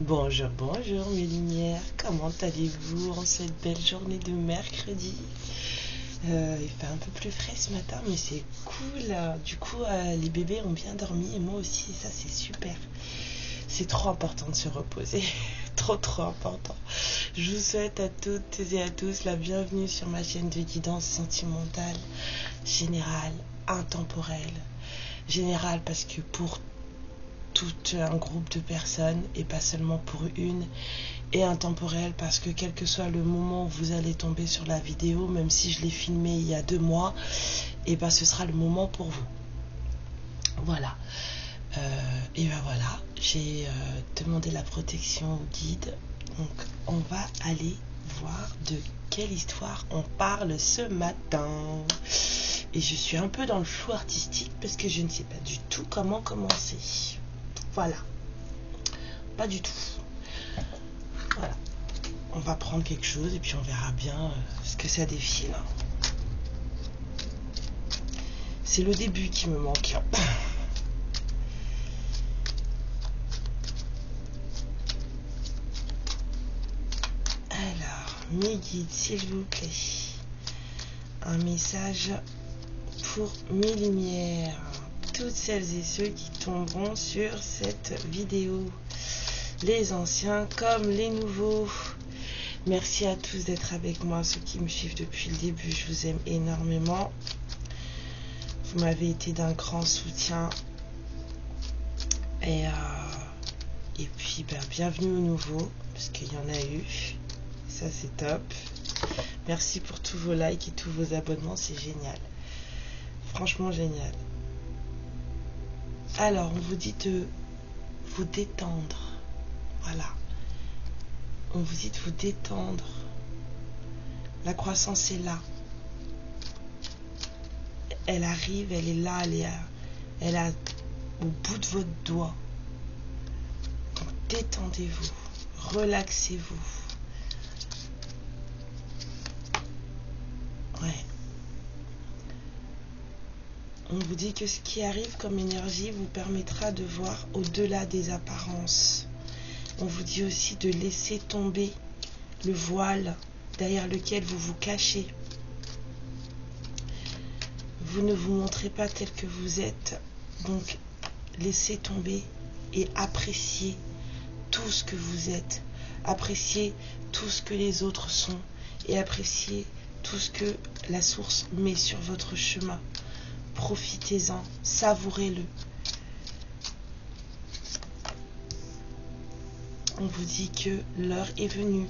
Bonjour, bonjour mes lumières, comment allez-vous en cette belle journée de mercredi? Il fait un peu plus frais ce matin, mais c'est cool. Du coup, les bébés ont bien dormi et moi aussi, et ça c'est super. C'est trop important de se reposer, trop important. Je vous souhaite à toutes et à tous la bienvenue sur ma chaîne de guidance sentimentale, générale, intemporelle. Générale parce que pour tout un groupe de personnes et pas seulement pour une, et intemporel parce que quel que soit le moment où vous allez tomber sur la vidéo, même si je l'ai filmée il y a 2 mois, et ben ce sera le moment pour vous. Voilà. Et ben voilà, j'ai demandé la protection au guide, donc on va aller voir de quelle histoire on parle ce matin. Et je suis un peu dans le flou artistique parce que je ne sais pas du tout comment commencer. Voilà, pas du tout. Voilà, on va prendre quelque chose et puis on verra bien ce que ça défile. C'est le début qui me manque. Alors, mes guides, s'il vous plaît. Un message pour mes lumières. Toutes celles et ceux qui tomberont sur cette vidéo. Les anciens comme les nouveaux. Merci à tous d'être avec moi, ceux qui me suivent depuis le début. Je vous aime énormément. Vous m'avez été d'un grand soutien. Et puis, bienvenue aux nouveaux, parce qu'il y en a eu. Ça, c'est top. Merci pour tous vos likes et tous vos abonnements. C'est génial. Franchement, génial. Alors, on vous dit de vous détendre. Voilà. On vous dit de vous détendre. La croissance est là. Elle arrive, elle est là, elle est au bout de votre doigt. Donc, détendez-vous. Relaxez-vous. Ouais. On vous dit que ce qui arrive comme énergie vous permettra de voir au-delà des apparences. On vous dit aussi de laisser tomber le voile derrière lequel vous vous cachez. Vous ne vous montrez pas tel que vous êtes, donc laissez tomber et appréciez tout ce que vous êtes. Appréciez tout ce que les autres sont et appréciez tout ce que la source met sur votre chemin. Profitez-en, savourez-le. On vous dit que l'heure est venue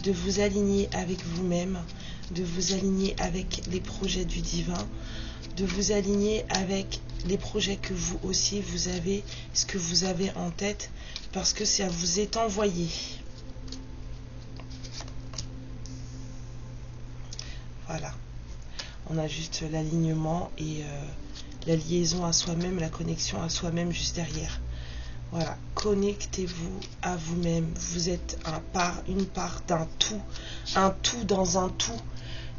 de vous aligner avec vous-même, de vous aligner avec les projets du divin, de vous aligner avec les projets que vous aussi vous avez, ce que vous avez en tête, parce que ça vous est envoyé. Voilà. On a juste l'alignement et la liaison à soi-même, la connexion à soi-même juste derrière. Voilà, connectez-vous à vous-même. Vous êtes une part d'un tout, un tout dans un tout.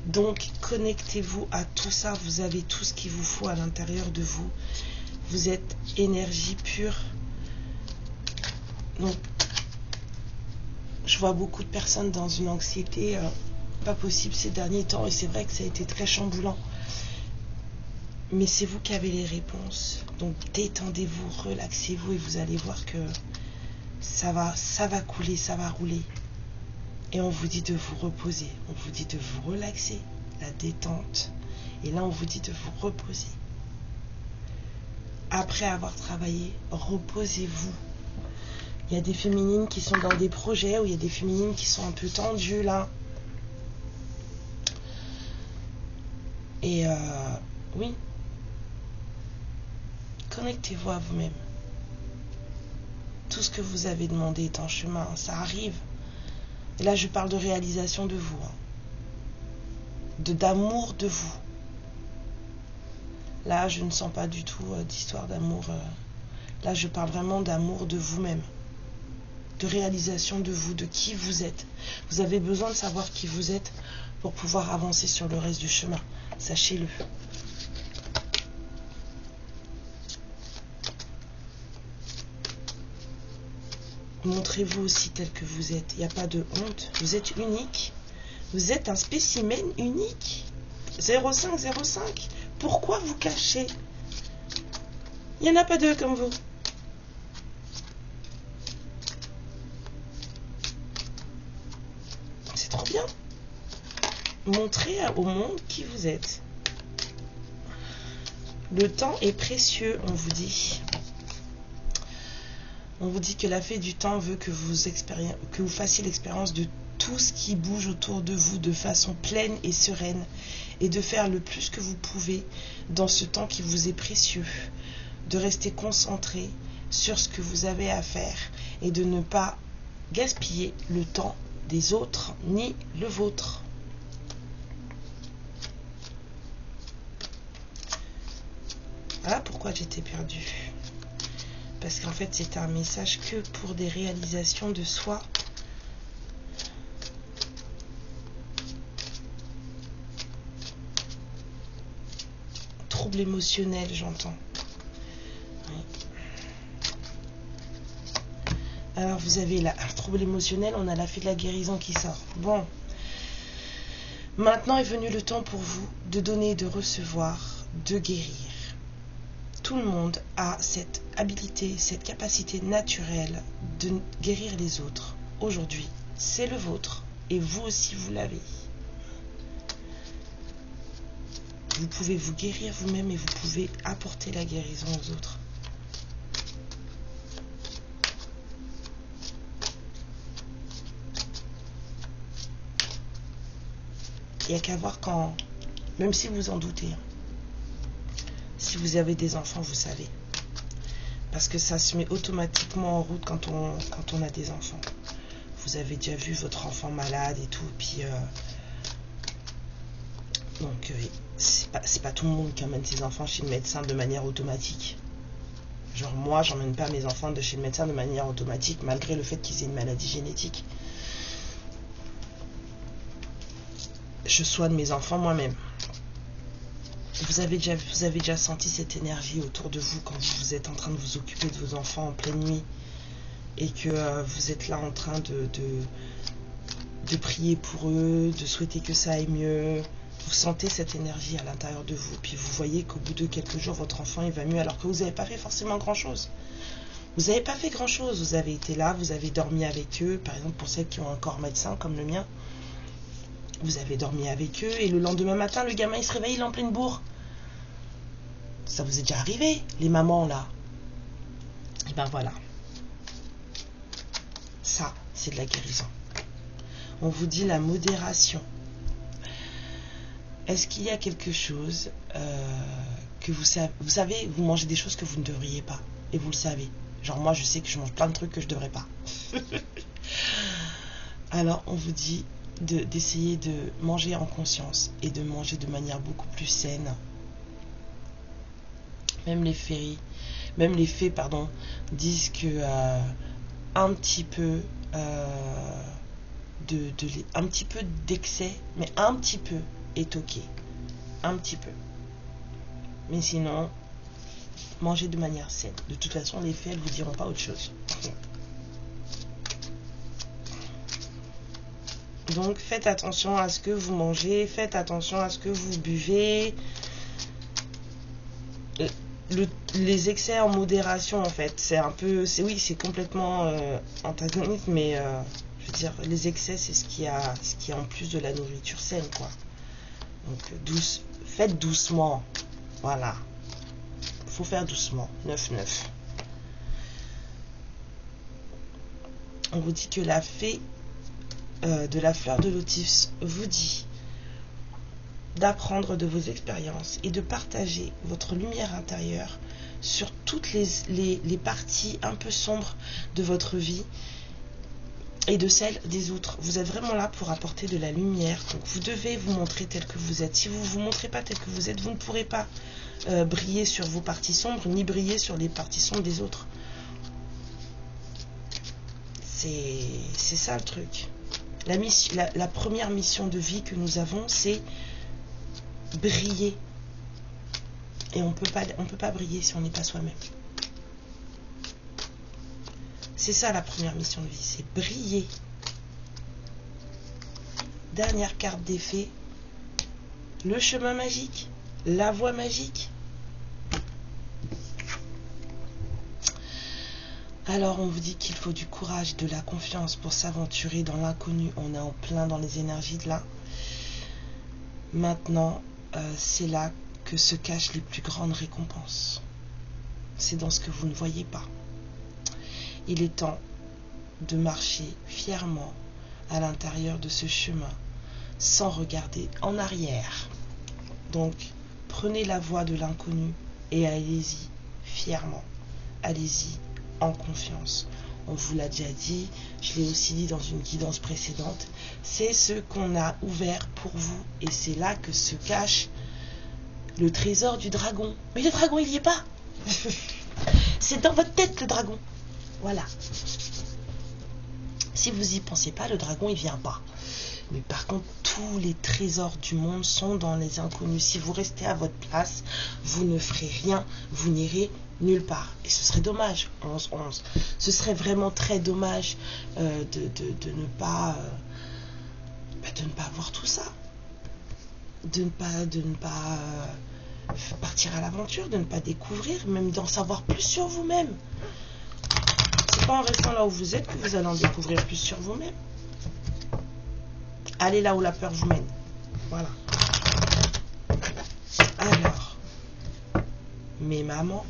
Donc, connectez-vous à tout ça. Vous avez tout ce qu'il vous faut à l'intérieur de vous. Vous êtes énergie pure. Donc, je vois beaucoup de personnes dans une anxiété pas possible ces derniers temps. Et c'est vrai que ça a été très chamboulant. Mais c'est vous qui avez les réponses. Donc détendez-vous, relaxez-vous et vous allez voir que ça va couler, ça va rouler. Et on vous dit de vous reposer, on vous dit de vous relaxer, la détente. Et là on vous dit de vous reposer. Après avoir travaillé, reposez-vous. Il y a des féminines qui sont dans des projets, ou il y a des féminines qui sont un peu tendues là. Et oui. Connectez-vous à vous-même. Tout ce que vous avez demandé est en chemin, ça arrive. Et là, je parle de réalisation de vous, d'amour de vous. Là, je ne sens pas du tout d'histoire d'amour. Là, je parle vraiment d'amour de vous-même, de réalisation de vous, de qui vous êtes. Vous avez besoin de savoir qui vous êtes pour pouvoir avancer sur le reste du chemin. Sachez-le. Montrez-vous aussi tel que vous êtes. Il n'y a pas de honte. Vous êtes unique. Vous êtes un spécimen unique. 0505. Pourquoi vous cachez? Il n'y en a pas deux comme vous. C'est trop bien. Montrez au monde qui vous êtes. Le temps est précieux, on vous dit. On vous dit que la fée du temps veut que vous fassiez l'expérience de tout ce qui bouge autour de vous de façon pleine et sereine et de faire le plus que vous pouvez dans ce temps qui vous est précieux, de rester concentré sur ce que vous avez à faire et de ne pas gaspiller le temps des autres ni le vôtre. Voilà pourquoi j'étais perdue. Parce qu'en fait, c'était un message que pour des réalisations de soi. Trouble émotionnel, j'entends. Oui. Alors, vous avez un trouble émotionnel, on a la fée de la guérison qui sort. Bon. Maintenant est venu le temps pour vous de donner, de recevoir, de guérir. Tout le monde a cette habilité, cette capacité naturelle de guérir les autres. Aujourd'hui, c'est le vôtre et vous aussi vous l'avez. Vous pouvez vous guérir vous-même et vous pouvez apporter la guérison aux autres. Il n'y a qu'à voir quand, même si vous en doutez, si vous avez des enfants, vous savez. Parce que ça se met automatiquement en route quand on a des enfants. Vous avez déjà vu votre enfant malade et tout. Puis, donc, c'est pas tout le monde qui emmène ses enfants chez le médecin de manière automatique. Genre moi, j'emmène pas mes enfants de chez le médecin de manière automatique, malgré le fait qu'ils aient une maladie génétique. Je soigne mes enfants moi-même. Vous avez déjà senti cette énergie autour de vous quand vous êtes en train de vous occuper de vos enfants en pleine nuit et que vous êtes là en train de prier pour eux, de souhaiter que ça aille mieux. Vous sentez cette énergie à l'intérieur de vous. Puis vous voyez qu'au bout de quelques jours, votre enfant il va mieux alors que vous n'avez pas fait forcément grand-chose. Vous n'avez pas fait grand-chose. Vous avez été là, vous avez dormi avec eux. Par exemple, pour celles qui ont un corps médecin comme le mien. Vous avez dormi avec eux et le lendemain matin, le gamin il se réveille, il est en pleine bourre. Ça vous est déjà arrivé, les mamans là? Et ben voilà. Ça, c'est de la guérison. On vous dit la modération. Est-ce qu'il y a quelque chose que vous savez, vous mangez des choses que vous ne devriez pas et vous le savez. Genre moi, je sais que je mange plein de trucs que je ne devrais pas. Alors, on vous dit d'essayer de manger en conscience et de manger de manière beaucoup plus saine. Même les fées, disent que un petit peu d'excès, mais un petit peu est ok. Un petit peu. Mais sinon, mangez de manière saine. De toute façon, les fées, elles vous diront pas autre chose. Donc faites attention à ce que vous mangez, faites attention à ce que vous buvez. Les excès en modération en fait, c'est un peu, c'est complètement antagoniste, mais je veux dire, les excès c'est ce qui est en plus de la nourriture saine quoi. Donc faites doucement, voilà. Faut faire doucement, 9-9. On vous dit que la fée de la fleur de lotus vous dit d'apprendre de vos expériences et de partager votre lumière intérieure sur toutes les parties un peu sombres de votre vie et de celles des autres. Vous êtes vraiment là pour apporter de la lumière, donc vous devez vous montrer tel que vous êtes. Si vous ne vous montrez pas tel que vous êtes, vous ne pourrez pas briller sur vos parties sombres ni briller sur les parties sombres des autres. C'est ça le truc. La première mission de vie que nous avons, c'est briller. Et on peut pas briller si on n'est pas soi-même. C'est ça la première mission de vie, c'est briller. Dernière carte d'effet, le chemin magique, la voie magique. Alors on vous dit qu'il faut du courage, de la confiance pour s'aventurer dans l'inconnu. On est en plein dans les énergies de là. Maintenant, c'est là que se cachent les plus grandes récompenses. C'est dans ce que vous ne voyez pas. Il est temps de marcher fièrement à l'intérieur de ce chemin sans regarder en arrière. Donc, prenez la voie de l'inconnu et allez-y fièrement. Allez-y en confiance. On vous l'a déjà dit, je l'ai aussi dit dans une guidance précédente, c'est ce qu'on a ouvert pour vous et c'est là que se cache le trésor du dragon. Mais le dragon, il n'y est pas. C'est dans votre tête, le dragon. Voilà. Si vous n'y pensez pas, le dragon, il ne vient pas. Mais par contre, tous les trésors du monde sont dans les inconnus. Si vous restez à votre place, vous ne ferez rien. Vous n'irez nulle part. Et ce serait dommage. 11-11. Ce serait vraiment très dommage de ne pas voir tout ça. De ne pas partir à l'aventure, de ne pas découvrir, même d'en savoir plus sur vous-même. C'est pas en restant là où vous êtes que vous allez en découvrir plus sur vous-même. Allez là où la peur vous mène. Voilà. Alors, mes mamans,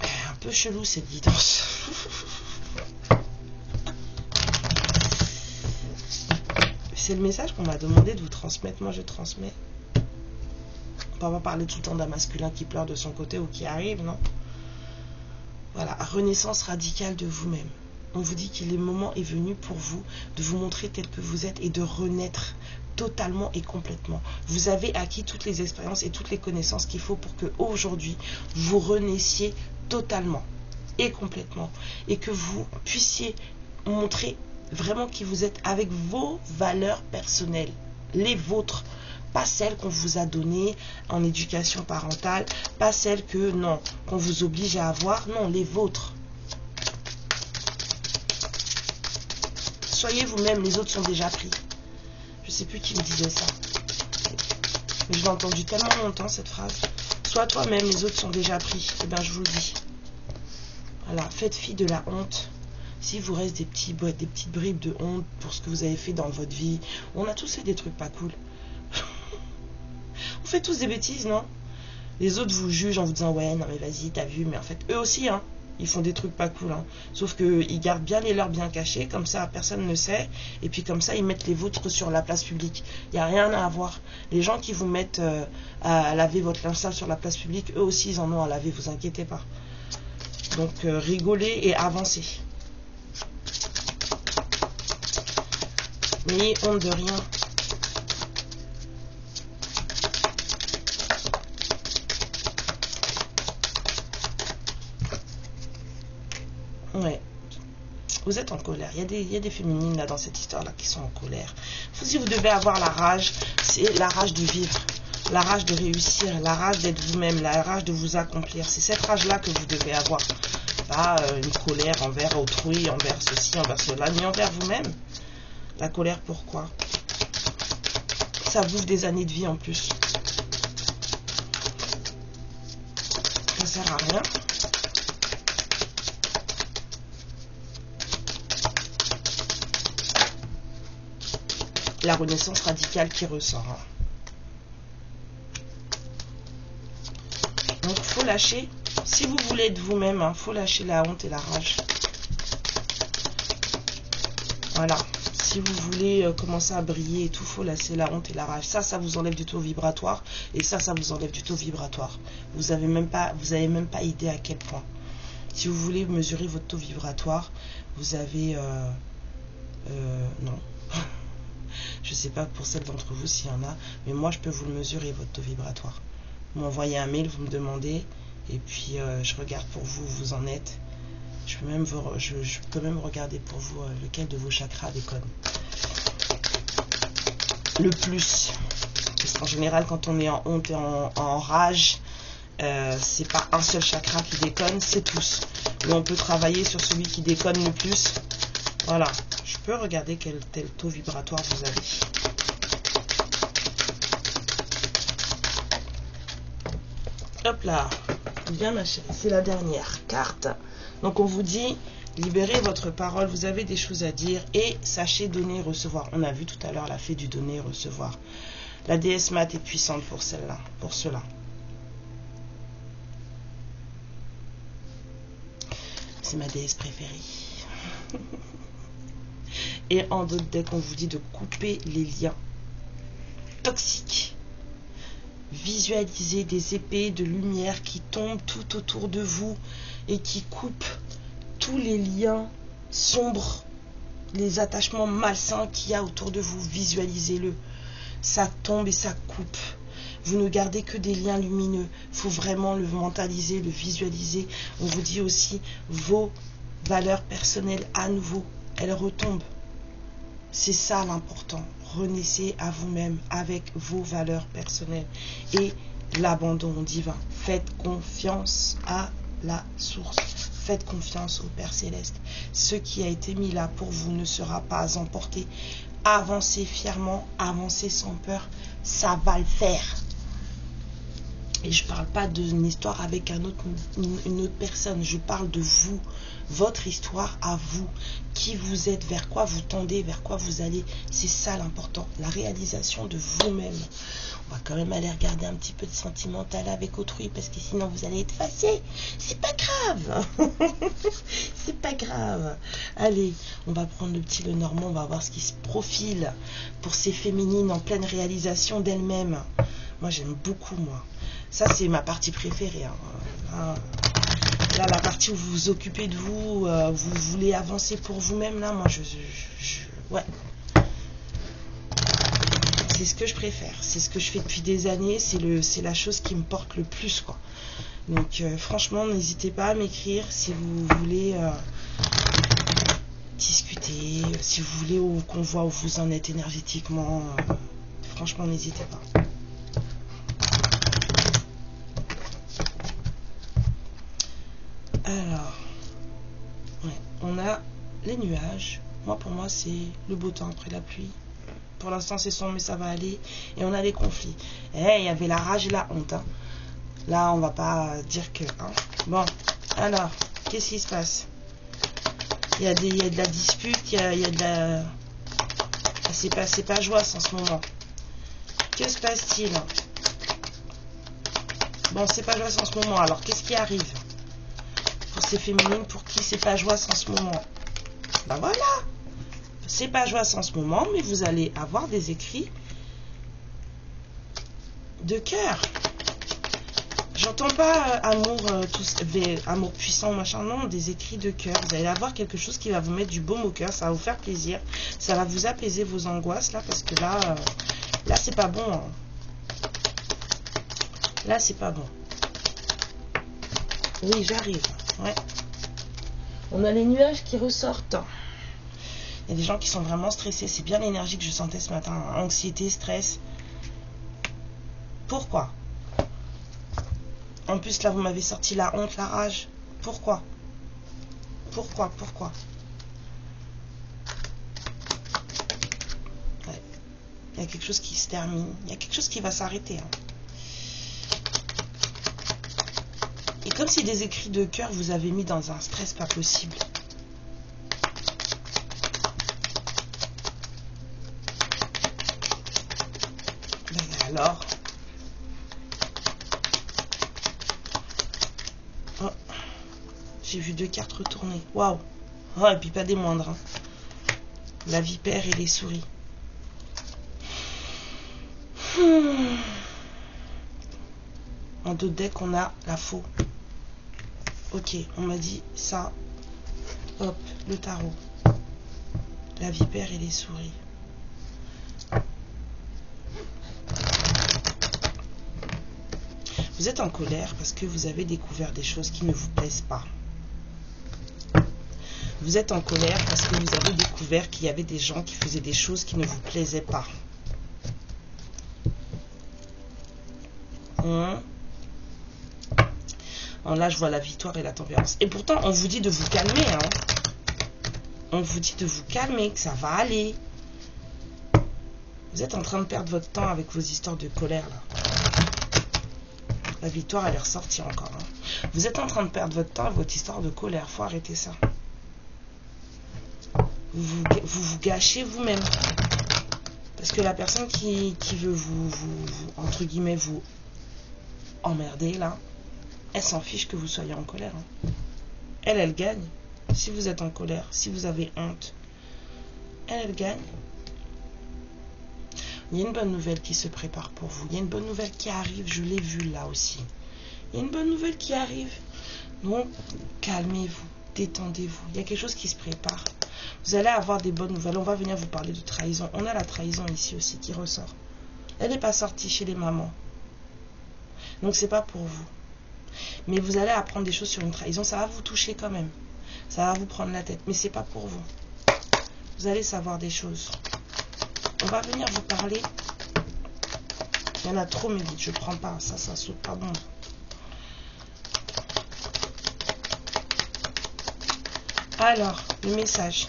un peu chelou cette guidance. C'est le message qu'on m'a demandé de vous transmettre. Moi, je transmets. On va pas parler tout le temps d'un masculin qui pleure de son côté ou qui arrive, non? Voilà, renaissance radicale de vous-même. On vous dit que le moment est venu pour vous de vous montrer tel que vous êtes et de renaître totalement et complètement. Vous avez acquis toutes les expériences et toutes les connaissances qu'il faut pour que aujourd'hui vous renaissiez totalement et complètement et que vous puissiez montrer vraiment qui vous êtes avec vos valeurs personnelles, les vôtres, pas celles qu'on vous a données en éducation parentale, pas celles que non, qu'on vous oblige à avoir, non, les vôtres. Soyez vous-même, les autres sont déjà pris. Je sais plus qui me disait ça, mais je l'ai entendu tellement longtemps cette phrase. Sois toi-même, les autres sont déjà pris. Eh bien, je vous le dis. Voilà, faites fi de la honte. Si vous reste des petites bribes de honte pour ce que vous avez fait dans votre vie, on a tous fait des trucs pas cool. On fait tous des bêtises, non? Les autres vous jugent en vous disant ouais, non mais vas-y, t'as vu, mais en fait eux aussi, hein, ils font des trucs pas cool, hein. Sauf qu'ils gardent bien les leurs bien cachés, comme ça personne ne sait, et puis comme ça ils mettent les vôtres sur la place publique. Il n'y a rien à avoir. Les gens qui vous mettent à laver votre linge sale sur la place publique, eux aussi ils en ont à laver, vous inquiétez pas. Donc rigolez et avancez. N'ayez honte de rien. Ouais. Vous êtes en colère. Il y a des féminines là dans cette histoire-là qui sont en colère. Si vous devez avoir la rage, c'est la rage de vivre, la rage de réussir, la rage d'être vous-même, la rage de vous accomplir. C'est cette rage-là que vous devez avoir. Pas une colère envers autrui, envers ceci, envers cela, ni envers vous-même. La colère, pourquoi? Ça bouffe des années de vie en plus. Ça sert à rien. La renaissance radicale qui ressort. Donc, faut lâcher. Si vous voulez être vous-même, hein, faut lâcher la honte et la rage. Voilà. Si vous voulez commencer à briller et tout, faut lâcher la honte et la rage. Ça vous enlève du taux vibratoire. Et ça vous enlève du taux vibratoire. Vous avez même pas idée à quel point. Si vous voulez mesurer votre taux vibratoire, vous avez... non. Je ne sais pas pour celles d'entre vous s'il y en a, mais moi je peux vous le mesurer, votre taux vibratoire. Vous m'envoyez un mail, vous me demandez, et puis je regarde pour vous où vous en êtes. Je peux même, je peux même regarder pour vous lequel de vos chakras déconne le plus. Parce qu'en général, quand on est en honte et en rage, c'est pas un seul chakra qui déconne, c'est tous. Mais on peut travailler sur celui qui déconne le plus. Voilà. Je peux regarder quel taux vibratoire vous avez. Hop là. Bien ma chérie, c'est la dernière carte. Donc on vous dit, libérez votre parole, vous avez des choses à dire et sachez donner et recevoir. On a vu tout à l'heure la fée du donner et recevoir. La déesse Mat est puissante pour celle-là, pour cela. C'est ma déesse préférée. Et en d'autres decks, on vous dit de couper les liens toxiques. Visualisez des épées de lumière qui tombent tout autour de vous et qui coupent tous les liens sombres, les attachements malsains qu'il y a autour de vous. Visualisez-le. Ça tombe et ça coupe. Vous ne gardez que des liens lumineux. Il faut vraiment le mentaliser, le visualiser. On vous dit aussi vos valeurs personnelles à nouveau. Elles retombent. C'est ça l'important. Renaissez à vous-même avec vos valeurs personnelles et l'abandon divin. Faites confiance à la source. Faites confiance au Père Céleste. Ce qui a été mis là pour vous ne sera pas emporté. Avancez fièrement, avancez sans peur. Ça va le faire. Et je ne parle pas d'une histoire avec une autre personne. Je parle de vous. Votre histoire à vous. Qui vous êtes, vers quoi vous tendez, vers quoi vous allez. C'est ça l'important. La réalisation de vous-même. On va quand même aller regarder un petit peu de sentimental avec autrui. Parce que sinon vous allez être fâchés. C'est pas grave. C'est pas grave. Allez, on va prendre le petit Lenormand. On va voir ce qui se profile pour ces féminines en pleine réalisation d'elles-mêmes. Moi j'aime beaucoup moi. Ça, c'est ma partie préférée. Hein. Là, la partie où vous vous occupez de vous, vous voulez avancer pour vous-même, là, moi, ouais. C'est ce que je préfère. C'est ce que je fais depuis des années. C'est la chose qui me porte le plus, quoi. Donc, franchement, n'hésitez pas à m'écrire si vous voulez discuter, si vous voulez qu'on voit où vous en êtes énergétiquement. Franchement, n'hésitez pas. Alors, ouais, on a les nuages. Moi, pour moi, c'est le beau temps après la pluie. Pour l'instant, c'est sombre, mais ça va aller. Et on a les conflits. Il y avait la rage et la honte. Hein. Là, on va pas dire que... Hein. Bon, alors, qu'est-ce qui se passe? Il y a de la dispute, il y a de la... C'est pas joyeux en ce moment. Que se passe-t-il? Bon, c'est pas joyeux en ce moment. Alors, qu'est-ce qui arrive pour ces féminines pour qui c'est pas joyeux en ce moment? Ben voilà, c'est pas joyeux en ce moment, mais vous allez avoir des écrits de cœur. J'entends pas amour puissant, machin, non, des écrits de cœur. Vous allez avoir quelque chose qui va vous mettre du baume au cœur, ça va vous faire plaisir, ça va vous apaiser vos angoisses, là, parce que là c'est pas bon. Hein. Là, c'est pas bon. Oui, j'arrive. Ouais. On a les nuages qui ressortent. Il y a des gens qui sont vraiment stressés. C'est bien l'énergie que je sentais ce matin. Anxiété, stress. Pourquoi? En plus, là, vous m'avez sorti la honte, la rage. Pourquoi? Pourquoi? Ouais. Il y a quelque chose qui se termine. Il y a quelque chose qui va s'arrêter. Hein. Et comme si des écrits de cœur vous avez mis dans un stress pas possible. Ben alors. Oh. J'ai vu 2 cartes retourner. Waouh. Oh, et puis pas des moindres. Hein. La vipère et les souris. En d'autres decks, on a la faux. Ok, on m'a dit ça. Hop, le tarot. La vipère et les souris. Vous êtes en colère parce que vous avez découvert des choses qui ne vous plaisent pas. Vous êtes en colère parce que vous avez découvert qu'il y avait des gens qui faisaient des choses qui ne vous plaisaient pas. Là, je vois la victoire et la tempérance. Et pourtant, on vous dit de vous calmer. Hein. On vous dit de vous calmer, que ça va aller. Vous êtes en train de perdre votre temps avec vos histoires de colère, là. La victoire, elle est ressortie encore. Hein. Vous êtes en train de perdre votre temps avec votre histoire de colère. Faut arrêter ça. Vous gâchez vous-même. Parce que la personne qui veut vous, entre guillemets, vous emmerder, là, elle s'en fiche que vous soyez en colère. Hein. Elle gagne. Si vous êtes en colère, si vous avez honte, elle gagne. Il y a une bonne nouvelle qui se prépare pour vous. Il y a une bonne nouvelle qui arrive. Je l'ai vue là aussi. Il y a une bonne nouvelle qui arrive. Donc, calmez-vous, détendez-vous. Il y a quelque chose qui se prépare. Vous allez avoir des bonnes nouvelles. On va venir vous parler de trahison. On a la trahison ici aussi qui ressort. Elle n'est pas sortie chez les mamans. Donc, c'est pas pour vous. Mais vous allez apprendre des choses sur une trahison. Ça va vous toucher quand même. Ça va vous prendre la tête. Mais c'est pas pour vous. Vous allez savoir des choses. On va venir vous parler. Il y en a trop, mais vite, je prends pas. Ça saute pas bon. Alors, le message.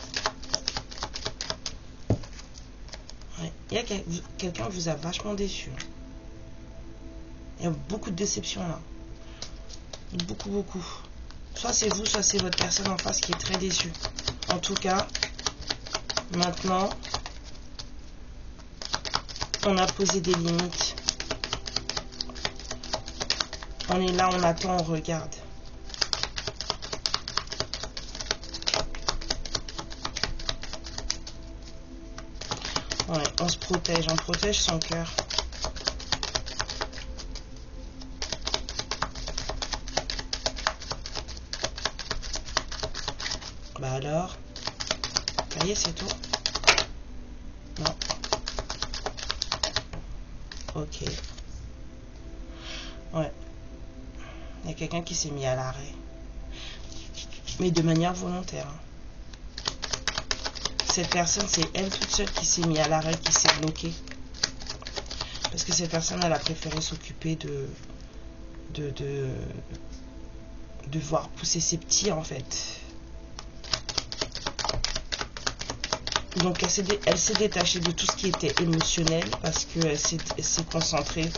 Ouais. Il y a quelqu'un qui vous a vachement déçu. Il y a beaucoup de déceptions là. Beaucoup. Soit c'est vous, soit c'est votre personne en face qui est très déçue. En tout cas, maintenant, on a posé des limites. On est là, on attend, on regarde. Ouais, on se protège, on protège son cœur. Bah alors, ça y est, c'est tout. Non. Ok. Ouais. Il y a quelqu'un qui s'est mis à l'arrêt. Mais de manière volontaire. Cette personne, c'est elle toute seule qui s'est mis à l'arrêt, qui s'est bloquée. Parce que cette personne, elle a préféré s'occuper de voir pousser ses petits, en fait. Donc, elle s'est détachée de tout ce qui était émotionnel parce qu'elle s'est concentrée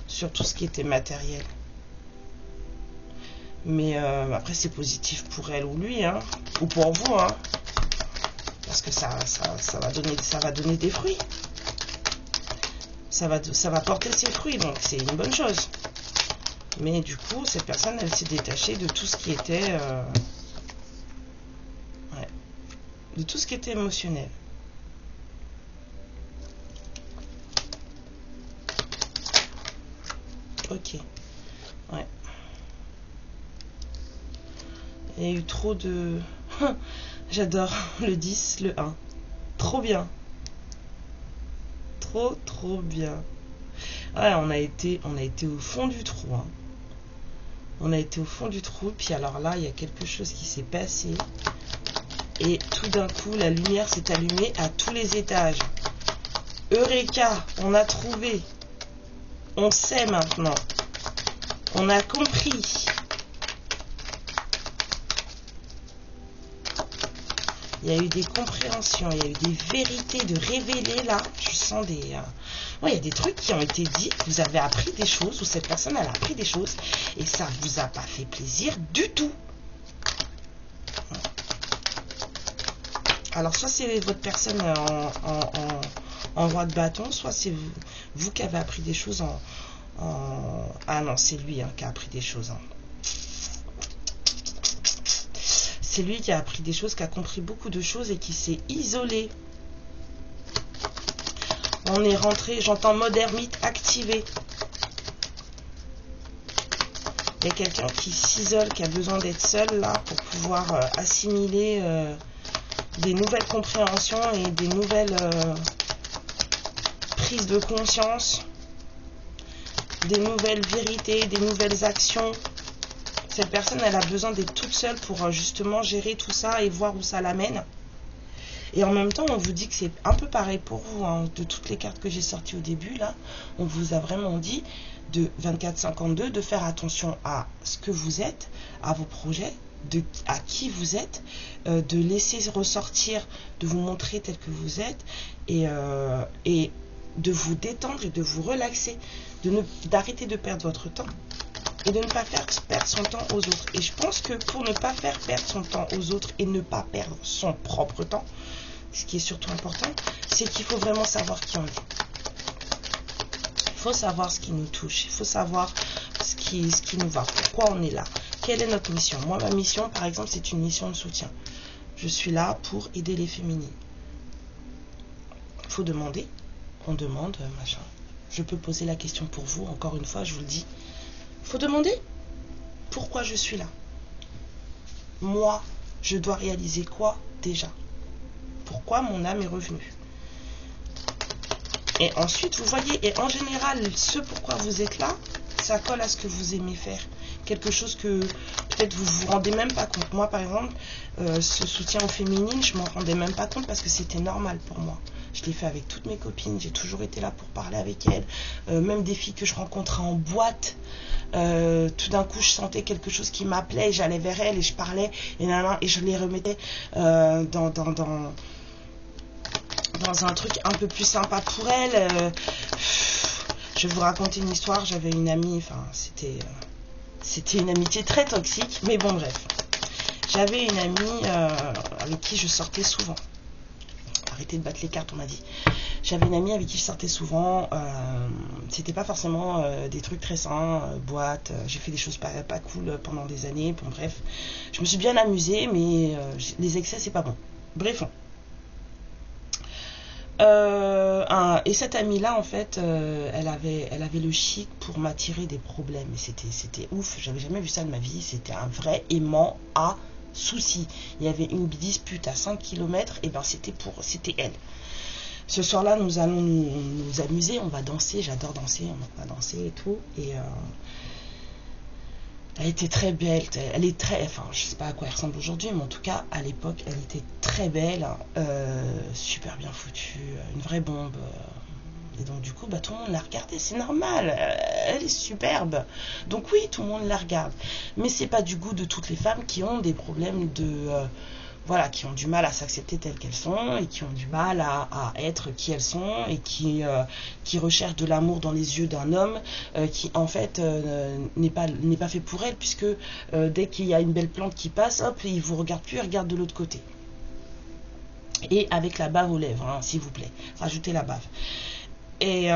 sur tout ce qui était matériel. Mais après, c'est positif pour elle ou lui, hein, ou pour vous, hein, parce que ça va donner des fruits. Ça va porter ses fruits, donc c'est une bonne chose. Mais du coup, cette personne, elle s'est détachée de tout ce qui était, de tout ce qui était émotionnel. Ok. Ouais. Il y a eu trop de... J'adore le 10, le 1. Trop bien. Trop bien. Ouais, on a été au fond du trou. Hein. On a été au fond du trou. Puis alors là, il y a quelque chose qui s'est passé. Et tout d'un coup, la lumière s'est allumée à tous les étages. Eureka, on a trouvé. On sait maintenant. On a compris. Il y a eu des compréhensions, il y a eu des vérités de révéler là. Je sens des... Ouais, il y a des trucs qui ont été dits, vous avez appris des choses, ou cette personne elle a appris des choses, et ça vous a pas fait plaisir du tout. Alors soit c'est votre personne en roi de bâton, soit c'est vous qui avez appris des choses Ah non, c'est lui qui a appris des choses. C'est lui qui a appris des choses, qui a compris beaucoup de choses et qui s'est isolé. On est rentré, j'entends mode ermite activé. Il y a quelqu'un qui s'isole, qui a besoin d'être seul là pour pouvoir assimiler des nouvelles compréhensions et des nouvelles prises de conscience, des nouvelles vérités, des nouvelles actions. Cette personne, elle a besoin d'être toute seule pour justement gérer tout ça et voir où ça l'amène. Et en même temps, on vous dit que c'est un peu pareil pour vous, hein. De toutes les cartes que j'ai sorties au début, là, on vous a vraiment dit de 24-52 de faire attention à ce que vous êtes, à vos projets, à qui vous êtes, de laisser ressortir, de vous montrer tel que vous êtes, et de vous détendre et de vous relaxer, d'arrêter de perdre votre temps et de ne pas faire perdre son temps aux autres. Et je pense que pour ne pas faire perdre son temps aux autres et ne pas perdre son propre temps, ce qui est surtout important, c'est qu'il faut vraiment savoir qui on est. Il faut savoir ce qui nous touche, il faut savoir ce qui nous va, pourquoi on est là, quelle est notre mission. Moi, ma mission, par exemple, c'est une mission de soutien. Je suis là pour aider les féminines. Il faut demander, on demande, machin. Je peux poser la question pour vous, encore une fois, je vous le dis. Il faut demander pourquoi je suis là. Moi, je dois réaliser quoi déjà? Pourquoi mon âme est revenue? Et ensuite, vous voyez, et en général, ce pourquoi vous êtes là, ça colle à ce que vous aimez faire. Quelque chose que peut-être vous vous rendez même pas compte. Moi, par exemple, ce soutien aux féminines, je m'en rendais même pas compte parce que c'était normal pour moi. Je l'ai fait avec toutes mes copines, j'ai toujours été là pour parler avec elles. Même des filles que je rencontrais en boîte, tout d'un coup, je sentais quelque chose qui m'appelait, et j'allais vers elles et je parlais, et je les remettais dans un truc un peu plus sympa pour elles. Je vais vous raconter une histoire. J'avais une amie, enfin, c'était une amitié très toxique, mais bon, bref. J'avais une amie avec qui je sortais souvent. Arrêtez de battre les cartes, on m'a dit. J'avais une amie avec qui je sortais souvent. C'était pas forcément des trucs très sains, boîte. J'ai fait des choses pas cool pendant des années. Bon, bref. Je me suis bien amusée, mais les excès, c'est pas bon. Bref. Et cette amie-là, en fait, elle avait le chic pour m'attirer des problèmes. Et c'était ouf. J'avais jamais vu ça de ma vie. C'était un vrai aimant à souci. Il y avait une dispute à 5 km, et ben c'était elle. Ce soir-là, nous allons nous amuser, on va danser, j'adore danser, on va danser et tout. Et elle était très belle, elle est très, enfin je sais pas à quoi elle ressemble aujourd'hui, mais en tout cas à l'époque elle était très belle, super bien foutue, une vraie bombe. Et donc du coup, bah, tout le monde la regardait, c'est normal, elle est superbe. Donc oui, tout le monde la regarde. Mais c'est pas du goût de toutes les femmes qui ont des problèmes voilà, qui ont du mal à s'accepter telles qu'elles sont, et qui ont du mal à être qui elles sont, et qui recherchent de l'amour dans les yeux d'un homme qui en fait n'est pas fait pour elles, puisque dès qu'il y a une belle plante qui passe, hop, il vous regarde plus, il regarde de l'autre côté. Et avec la bave aux lèvres, hein, s'il vous plaît, rajoutez la bave. Et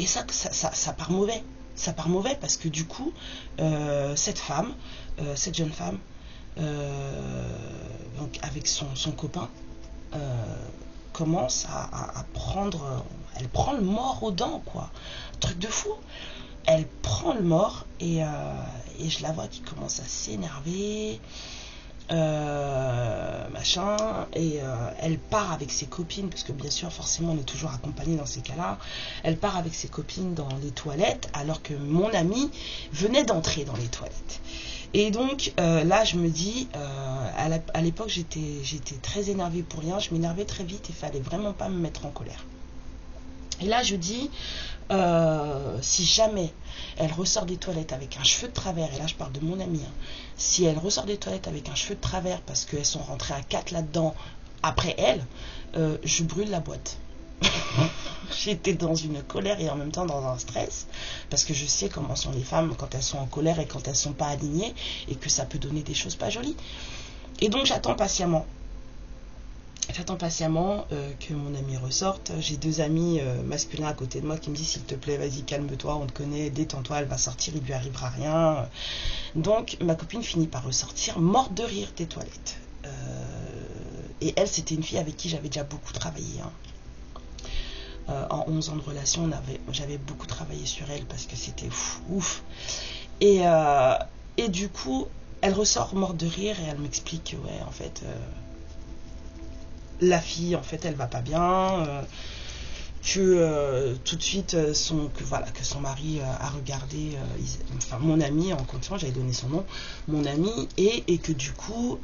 ça part mauvais. Ça part mauvais parce que du coup, cette jeune femme, donc avec son copain, commence à prendre, elle prend le mort aux dents, quoi. Un truc de fou. Elle prend le mort et je la vois qui commence à s'énerver. Machin, et elle part avec ses copines, parce que bien sûr forcément on est toujours accompagné dans ces cas-là. Elle part avec ses copines dans les toilettes alors que mon amie venait d'entrer dans les toilettes. Et donc là je me dis, à l'époque j'étais très énervée pour rien, je m'énervais très vite, il fallait vraiment pas me mettre en colère. Et là je dis, si jamais elle ressort des toilettes avec un cheveu de travers, et là je parle de mon amie, hein, si elle ressort des toilettes avec un cheveu de travers parce qu'elles sont rentrées à 4 là-dedans après elle, je brûle la boîte. J'étais dans une colère et en même temps dans un stress, parce que je sais comment sont les femmes quand elles sont en colère et quand elles sont pas alignées, et que ça peut donner des choses pas jolies. Et donc j'attends patiemment que mon ami ressorte. J'ai 2 amis masculins à côté de moi qui me disent, s'il te plaît, vas-y, calme-toi, on te connaît, détends-toi, elle va sortir, il lui arrivera rien. Donc ma copine finit par ressortir, morte de rire des toilettes. Et elle, c'était une fille avec qui j'avais déjà beaucoup travaillé, hein. En 11 ans de relation, j'avais beaucoup travaillé sur elle parce que c'était ouf. Et du coup, elle ressort morte de rire et elle m'explique que, ouais, en fait, la fille, en fait, elle va pas bien. que tout de suite que son mari a regardé enfin mon ami en continuant, j'avais donné son nom, mon ami, et que du coup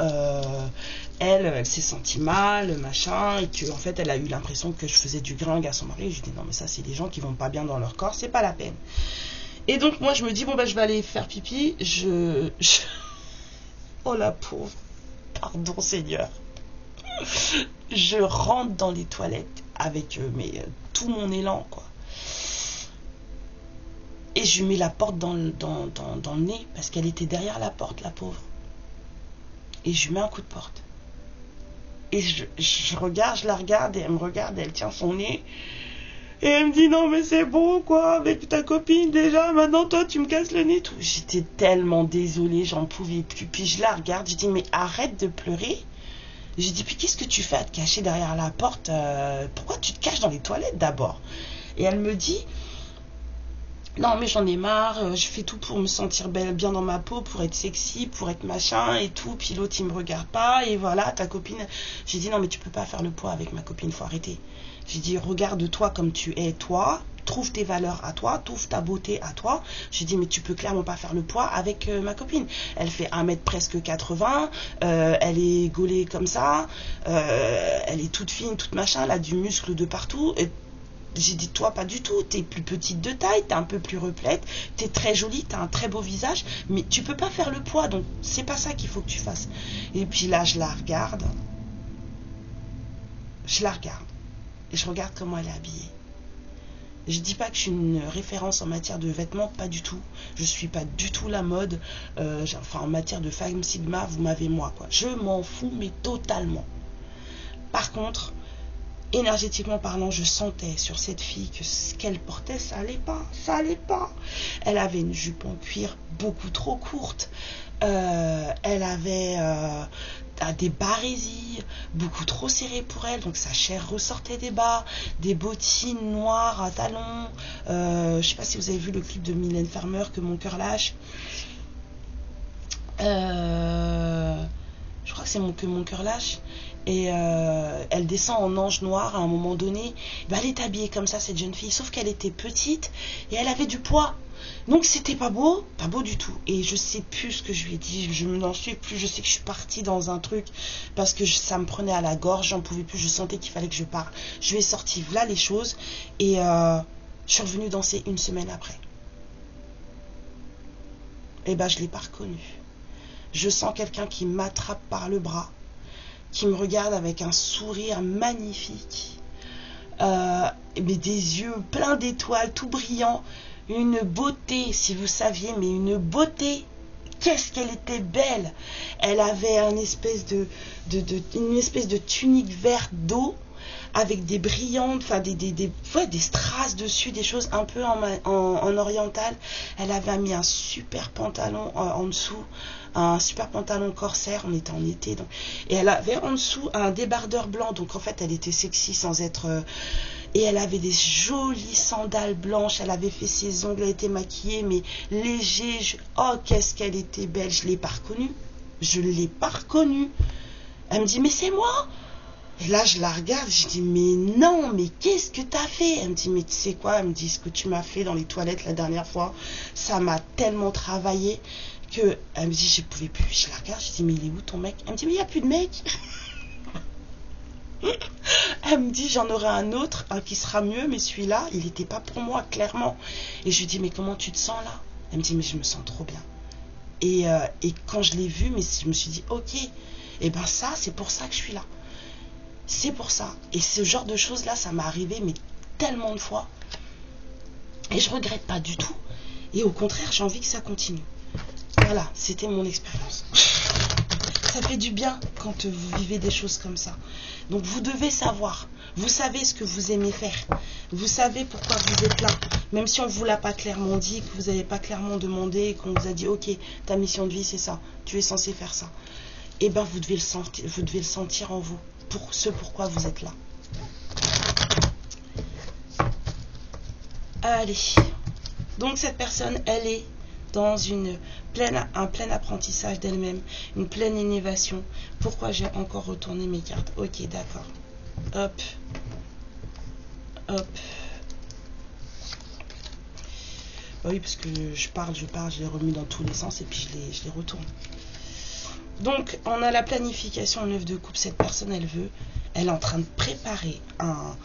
elle s'est sentie mal, machin, et que en fait elle a eu l'impression que je faisais du gringue à son mari. Je lui dis non mais ça c'est des gens qui vont pas bien dans leur corps, c'est pas la peine. Et donc moi je me dis bon bah je vais aller faire pipi, oh la pauvre, pardon Seigneur, je rentre dans les toilettes avec tout mon élan quoi, et je lui mets la porte dans le nez parce qu'elle était derrière la porte, la pauvre, et je lui mets un coup de porte, et je la regarde, et elle me regarde, elle tient son nez et elle me dit non mais c'est bon quoi, avec ta copine déjà, maintenant toi tu me casses le nez tout. J'étais tellement désolée, j'en pouvais plus, puis je la regarde, je dis mais arrête de pleurer. J'ai dit, puis qu'est-ce que tu fais à te cacher derrière la porte, pourquoi tu te caches dans les toilettes d'abord? Et elle me dit, non mais j'en ai marre, je fais tout pour me sentir belle, bien dans ma peau, pour être sexy, pour être machin et tout, puis l'autre il me regarde pas, et voilà, ta copine. J'ai dit, non mais tu peux pas faire le poids avec ma copine, faut arrêter. J'ai dit, regarde-toi comme tu es toi, trouve tes valeurs à toi, trouve ta beauté à toi. J'ai dit mais tu peux clairement pas faire le poids avec ma copine. Elle fait 1 m presque 80, elle est gaulée comme ça, elle est toute fine, toute machin, elle a du muscle de partout. Et j'ai dit toi pas du tout, t'es plus petite de taille, t'es un peu plus replète, t'es très jolie, t'as un très beau visage, mais tu peux pas faire le poids, donc c'est pas ça qu'il faut que tu fasses. Et puis là je la regarde, et je regarde comment elle est habillée. Je dis pas que je suis une référence en matière de vêtements, pas du tout. Je suis pas du tout la mode. Enfin, en matière de femme sigma, vous m'avez moi, quoi. Je m'en fous, mais totalement. Par contre, énergétiquement parlant, je sentais sur cette fille que ce qu'elle portait, ça allait pas. Elle avait une jupe en cuir beaucoup trop courte. Elle avait des barésies beaucoup trop serrées pour elle, donc sa chair ressortait des bas, des bottines noires à talons. Je sais pas si vous avez vu le clip de Mylène Farmer, Que mon cœur lâche. Je crois que c'est Que mon cœur lâche. Et elle descend en ange noir à un moment donné. Elle est habillée comme ça, cette jeune fille, sauf qu'elle était petite et elle avait du poids. Donc c'était pas beau du tout. Et je sais plus ce que je lui ai dit, je n'en suis plus. Je sais que je suis partie dans un truc parce que ça me prenait à la gorge, j'en pouvais plus, je sentais qu'il fallait que je parle. Je lui ai sorti voilà les choses, et je suis revenue danser 1 semaine après. Et je l'ai pas reconnu. Je sens quelqu'un qui m'attrape par le bras, qui me regarde avec un sourire magnifique, mais des yeux pleins d'étoiles, tout brillants. Une beauté, si vous saviez, mais une beauté, qu'est-ce qu'elle était belle. Elle avait une espèce de tunique verte d'eau avec des brillantes, enfin des strass dessus, des choses un peu en oriental. Elle avait mis un super pantalon en dessous, un super pantalon corsaire, on était en été, donc. Et elle avait en dessous un débardeur blanc, donc en fait elle était sexy sans être... Et elle avait des jolies sandales blanches, elle avait fait ses ongles, elle était maquillée, mais léger. Oh, qu'est-ce qu'elle était belle, je ne l'ai pas reconnue. Elle me dit, mais c'est moi. Et là, je la regarde, je dis, mais non, mais qu'est-ce que t'as fait? Elle me dit, mais tu sais quoi? Elle me dit, ce que tu m'as fait dans les toilettes la dernière fois, ça m'a tellement travaillé que... Elle me dit, je ne pouvais plus. Je la regarde, je dis, mais il est où ton mec? Elle me dit, mais il n'y a plus de mec. Elle me dit, j'en aurai un autre, qui sera mieux, mais celui-là, il n'était pas pour moi, clairement. Et je lui dis, mais comment tu te sens là? Elle me dit, mais je me sens trop bien. Et quand je l'ai vu, mais je me suis dit, ok, et ça, c'est pour ça que je suis là. C'est pour ça. Et ce genre de choses-là, ça m'est arrivé, mais tellement de fois. Et je regrette pas du tout. Et au contraire, j'ai envie que ça continue. Voilà, c'était mon expérience. Ça fait du bien quand vous vivez des choses comme ça. Donc vous devez savoir, vous savez ce que vous aimez faire, vous savez pourquoi vous êtes là, même si on ne vous l'a pas clairement dit, que vous n'avez pas clairement demandé, qu'on vous a dit ok, ta mission de vie c'est ça, tu es censé faire ça. Et vous devez le sentir en vous, pour ce pourquoi vous êtes là. Allez, donc cette personne, elle est dans un plein apprentissage d'elle-même, une pleine innovation. Pourquoi j'ai encore retourné mes cartes? Ok, d'accord. Hop. Hop. Oui, parce que je parle, je les remue dans tous les sens et puis je les retourne. Donc, on a la planification en 9 de coupe. Cette personne, elle est en train de préparer un...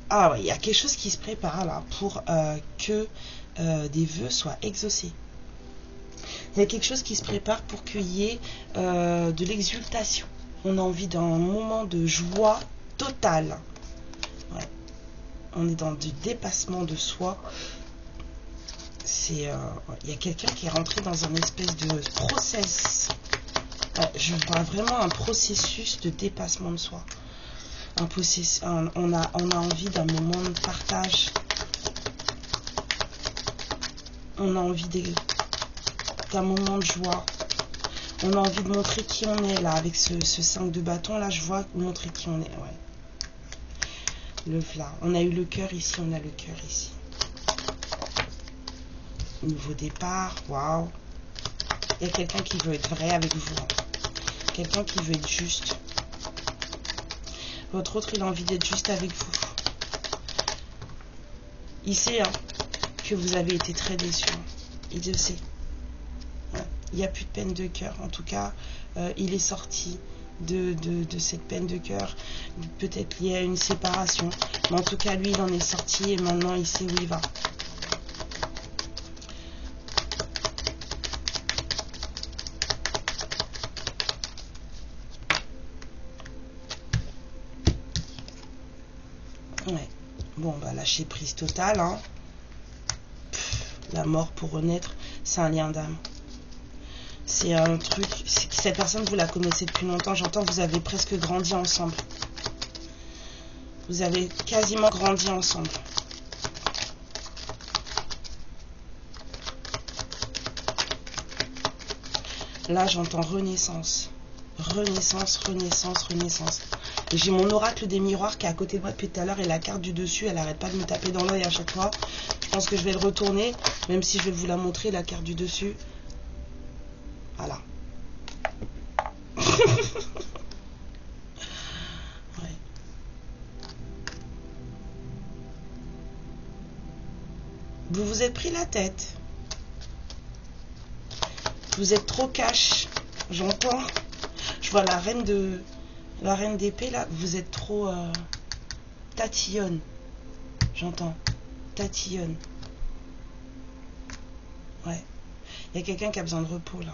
Ah ouais, il y a quelque chose qui se prépare là pour que des vœux soient exaucés. Il y a quelque chose qui se prépare pour qu'il y ait de l'exultation. On a envie d'un moment de joie totale. Ouais. On est dans du dépassement de soi. Il y a quelqu'un qui est rentré dans un espèce de process. Je vois vraiment un processus de dépassement de soi. On a envie d'un moment de partage. On a envie d'un moment de joie. On a envie de montrer qui on est là. Avec ce 5 de bâton là, je vois montrer qui on est. Ouais. Le voilà. On a eu le cœur ici, on a le cœur ici. Nouveau départ, waouh. Il y a quelqu'un qui veut être vrai avec vous. Quelqu'un qui veut être juste. Votre autre, il a envie d'être juste avec vous. Il sait que vous avez été très déçus. Il le sait. Ouais. Il n'y a plus de peine de cœur. En tout cas, il est sorti de cette peine de cœur. Peut-être lié à une séparation. Mais en tout cas, lui, il en est sorti et maintenant, il sait où il va. Ouais. Bon, bah, lâcher prise totale. Hein. La mort pour renaître, c'est un lien d'âme. C'est un truc... Cette personne, vous la connaissez depuis longtemps. J'entends que vous avez presque grandi ensemble. Vous avez quasiment grandi ensemble. Là, j'entends renaissance. Renaissance, renaissance, renaissance. J'ai mon oracle des miroirs qui est à côté de moi depuis tout à l'heure et la carte du dessus, elle n'arrête pas de me taper dans l'œil à chaque fois. Je pense que je vais le retourner, même si je vais vous la montrer, la carte du dessus. Voilà. Ouais. Vous vous êtes pris la tête. Vous êtes trop cash. J'entends. Je vois la reine d'épée là. Vous êtes trop tatillonne. J'entends. Tatillonne. Ouais. Il y a quelqu'un qui a besoin de repos là.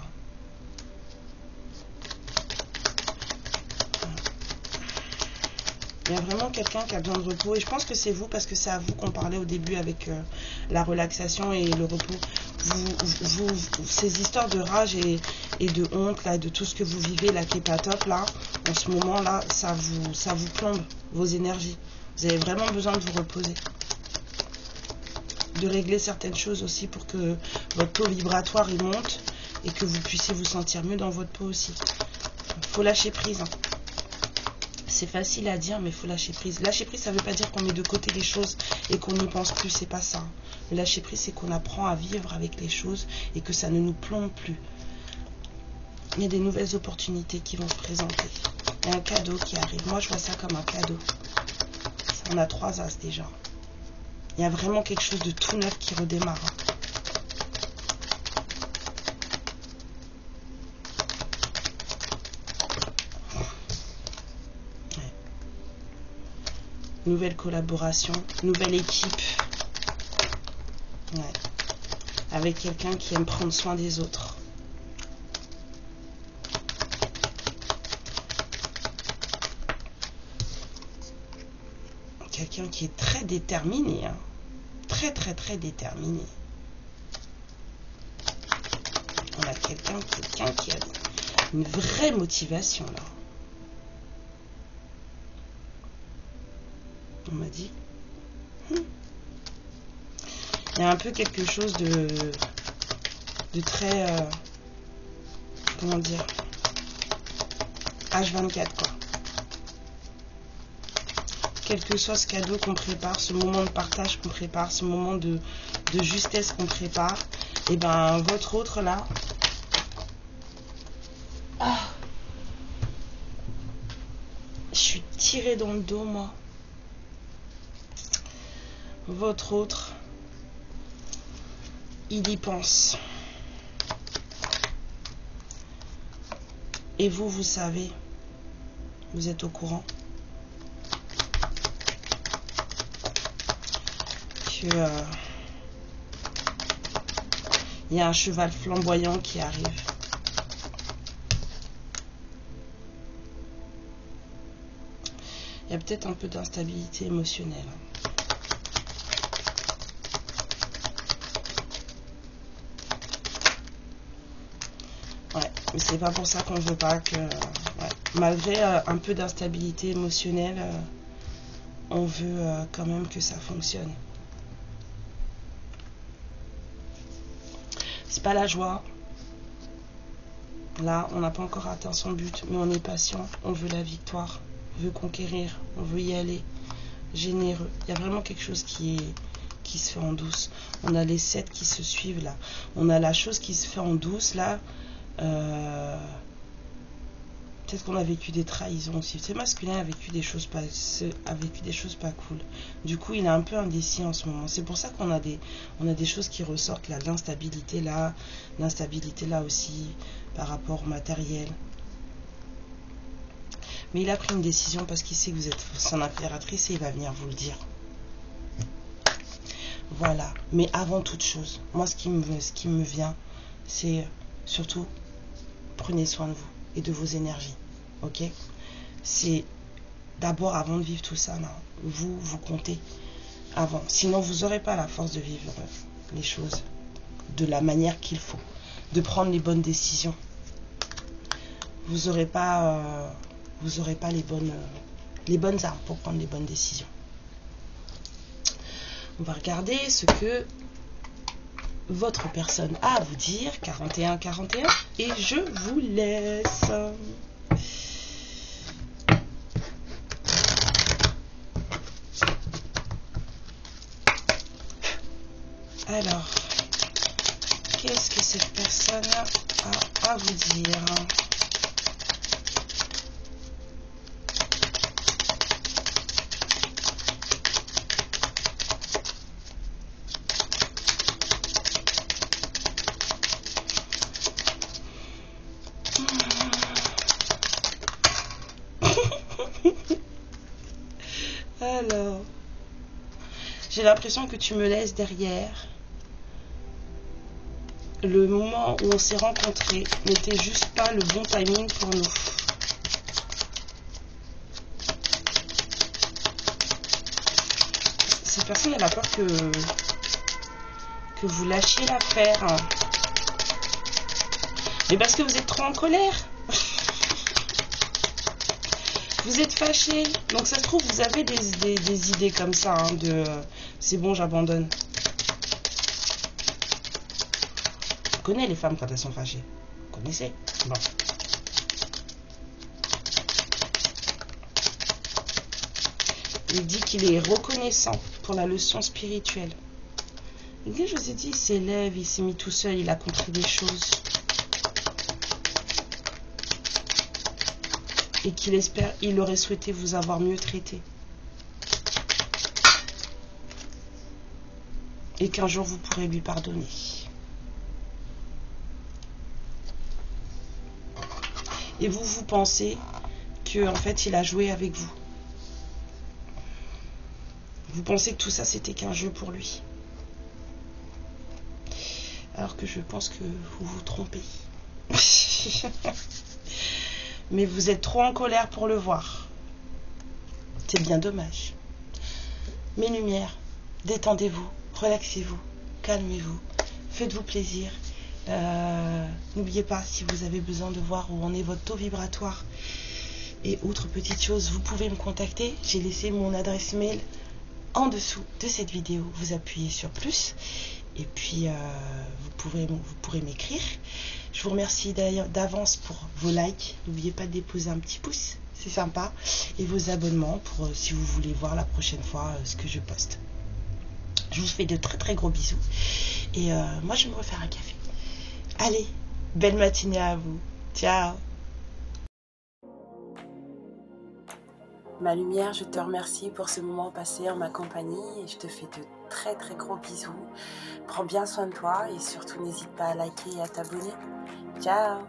Il y a vraiment quelqu'un qui a besoin de repos. Et je pense que c'est vous, parce que c'est à vous qu'on parlait au début avec la relaxation et le repos. Ces histoires de rage et de honte, là, de tout ce que vous vivez, là, qui n'est pas top, là, en ce moment-là, ça vous plombe vos énergies. Vous avez vraiment besoin de vous reposer. De régler certaines choses aussi pour que votre taux vibratoire il monte et que vous puissiez vous sentir mieux dans votre peau aussi. Il faut lâcher prise. Hein. C'est facile à dire, mais il faut lâcher prise. Lâcher prise, ça ne veut pas dire qu'on met de côté les choses et qu'on n'y pense plus. C'est pas ça. Le lâcher prise, c'est qu'on apprend à vivre avec les choses et que ça ne nous plombe plus. Il y a des nouvelles opportunités qui vont se présenter. Il y a un cadeau qui arrive. Moi, je vois ça comme un cadeau. On a 3 as déjà. Il y a vraiment quelque chose de tout neuf qui redémarre. Ouais. Nouvelle collaboration, nouvelle équipe. Ouais. Avec quelqu'un qui aime prendre soin des autres. Quelqu'un qui est très déterminé. Hein. Très, très, très déterminé. On a quelqu'un qui a une vraie motivation, là. On m'a dit. Il y a un peu quelque chose de très... comment dire, H24, quoi. Quel que soit ce cadeau qu'on prépare, ce moment de partage qu'on prépare, ce moment de justesse qu'on prépare, et ben votre autre là, je suis tirée dans le dos moi. Votre autre, il y pense. Et vous, vous savez, vous êtes au courant que il y a un cheval flamboyant qui arrive. Il y a peut-être un peu d'instabilité émotionnelle. Ouais, mais c'est pas pour ça qu'on veut pas que... ouais. Malgré un peu d'instabilité émotionnelle, on veut quand même que ça fonctionne. C'est pas la joie. Là, on n'a pas encore atteint son but, mais on est patient. On veut la victoire. On veut conquérir. On veut y aller. Généreux. Il y a vraiment quelque chose qui se fait en douce. On a les 7 qui se suivent là. On a la chose qui se fait en douce là. Peut-être qu'on a vécu des trahisons aussi. Ce masculin a vécu des choses pas cool. Du coup, il est un peu indécis en ce moment. C'est pour ça qu'on a des choses qui ressortent là, l'instabilité là aussi par rapport au matériel. Mais il a pris une décision parce qu'il sait que vous êtes son impératrice et il va venir vous le dire. Voilà. Mais avant toute chose, moi ce qui me vient, c'est surtout prenez soin de vous et de vos énergies, ok? C'est d'abord, avant de vivre tout ça, là, vous comptez avant. Sinon, vous n'aurez pas la force de vivre les choses de la manière qu'il faut, de prendre les bonnes décisions. Vous n'aurez pas, les bonnes armes pour prendre les bonnes décisions. On va regarder ce que votre personne a à vous dire, 41-41, et je vous laisse. Alors, qu'est-ce que cette personne a à vous dire? Alors, j'ai l'impression que tu me laisses derrière. Le moment où on s'est rencontrés n'était juste pas le bon timing pour nous. Cette personne, elle a peur que vous lâchiez l'affaire. Mais parce que vous êtes trop en colère. Vous êtes fâché. Donc ça se trouve, vous avez des idées comme ça, hein, de c'est bon, j'abandonne. Vous connaissez les femmes quand elles sont fâchées. Vous connaissez? Bon. Il dit qu'il est reconnaissant pour la leçon spirituelle. Et quand je vous ai dit, il s'élève, il s'est mis tout seul, il a compris des choses. Et qu'il espère, il aurait souhaité vous avoir mieux traité. Et qu'un jour vous pourrez lui pardonner. Et vous pensez que en fait il a joué avec vous. Vous pensez que tout ça c'était qu'un jeu pour lui. Alors que je pense que vous vous trompez. Mais vous êtes trop en colère pour le voir. C'est bien dommage. Mes lumières, détendez-vous, relaxez-vous, calmez-vous, faites-vous plaisir. N'oubliez pas, si vous avez besoin de voir où en est votre taux vibratoire et autre petite chose, vous pouvez me contacter. J'ai laissé mon adresse mail en dessous de cette vidéo. Vous appuyez sur plus et puis vous pourrez m'écrire. Je vous remercie d'ailleurs d'avance pour vos likes. N'oubliez pas de déposer un petit pouce, c'est sympa. Et vos abonnements pour si vous voulez voir la prochaine fois ce que je poste. Je vous fais de très très gros bisous. Et moi je vais me refaire un café. Allez, belle matinée à vous. Ciao. Ma lumière, je te remercie pour ce moment passé en ma compagnie et je te fais de très très gros bisous. Prends bien soin de toi et surtout n'hésite pas à liker et à t'abonner. Ciao!